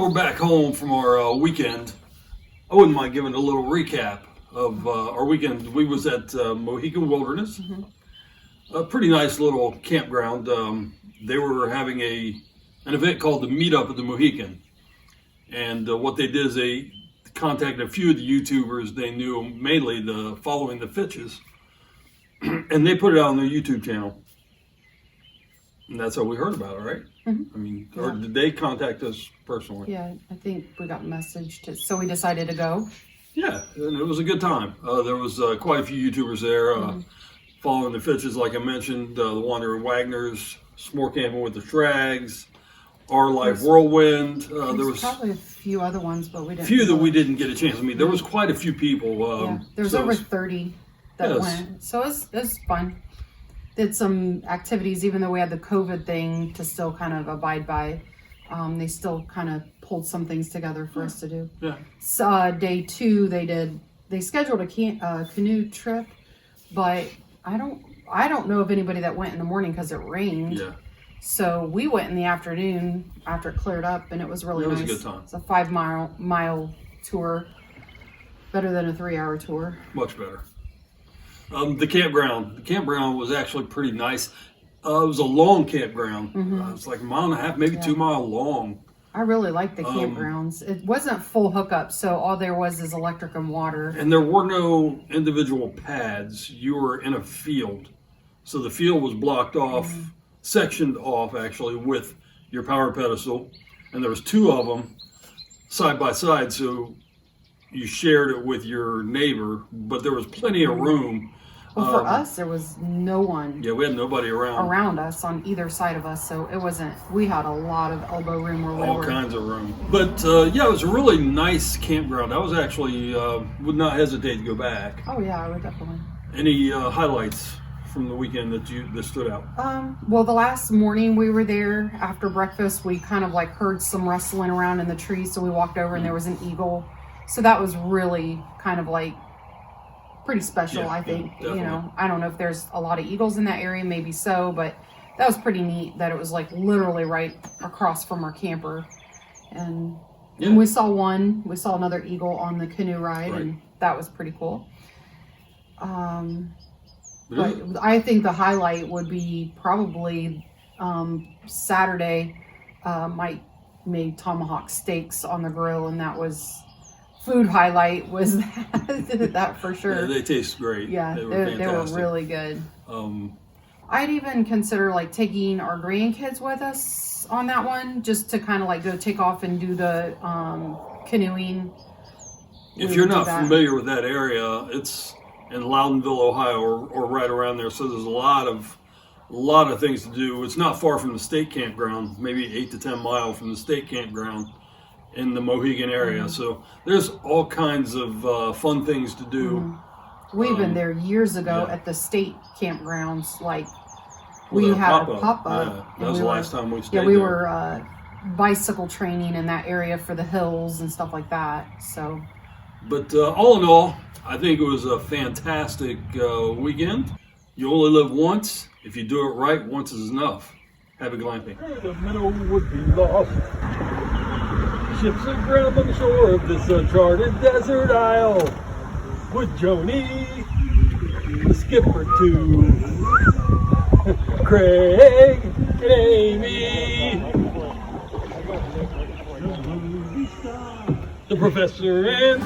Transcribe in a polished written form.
we're back home from our weekend, I wouldn't mind giving a little recap of our weekend. We was at Mohican Wilderness, a pretty nice little campground. They were having an event called the Meetup at the Mohican. And what they did is they contacted a few of the YouTubers they knew, mainly the Following the Fitches, and they put it out on their YouTube channel. And that's how we heard about it, right? Mm-hmm. I mean, or did they contact us personally? Yeah, I think we got messaged, so we decided to go. Yeah, and it was a good time. There was quite a few YouTubers there. Following the Fitches, like I mentioned, the Wandering Wagners, S'more Camping with the Shrags, Our Life Whirlwind. There was probably a few other ones, but we didn't. Few that we didn't get a chance to meet. There was quite a few people. Yeah, there was over 30 that went, so it was fun. Did some activities, even though we had the COVID thing to still kind of abide by. They still kind of pulled some things together for us to do. Yeah. So day 2, they scheduled a canoe trip, but I don't know of anybody that went in the morning because it rained. Yeah. So we went in the afternoon after it cleared up, and it was really nice. It was a good time. It's a 5-mile tour, better than a 3-hour tour. Much better. The campground was actually pretty nice. It was a long campground. It's like a mile and a half, maybe 2 miles long. I really liked the campgrounds. It wasn't full hookup, so all there was is electric and water. And there were no individual pads. You were in a field. So the field was blocked off, sectioned off actually, with your power pedestal. And there was 2 of them side by side, so you shared it with your neighbor, but there was plenty of room. Well, for us, there was no one. Yeah, we had nobody around us on either side of us, so it wasn't. We had a lot of elbow room where we were. All kinds of room. But yeah, it was a really nice campground. I was actually would not hesitate to go back. Oh yeah, I would definitely. Any highlights from the weekend that stood out? Well, the last morning we were there after breakfast, we kind of like heard some rustling around in the trees, so we walked over and there was an eagle. So that was really kind of like pretty special, I think. Yeah, you know, I don't know if there's a lot of eagles in that area, maybe so, but that was pretty neat that it was like literally right across from our camper. And we saw another eagle on the canoe ride, and that was pretty cool. But I think the highlight would be probably Saturday. Mike made tomahawk steaks on the grill, and that was food highlight was that for sure. Yeah, they taste great. Yeah, they were really good. I'd even consider like taking our grandkids with us on that one, just to kind of like go take off and do the canoeing. If you're not familiar with that area, it's in Loudonville, Ohio, or right around there. So there's a lot of things to do. It's not far from the state campground, maybe 8 to 10 miles from the state campground in the Mohican area. So there's all kinds of fun things to do. We've been there years ago at the state campgrounds. Like we had a pop-up. Yeah, that was the last time we stayed there. Yeah, we there. were bicycle training in that area for the hills and stuff like that. So, but all in all, I think it was a fantastic weekend. You only live once. If you do it right, once is enough. Happy glamping. The minnow would be lost. Ships aground on the shore of this uncharted desert isle. With Joni, the skipper too, Craig and Amy, the professor and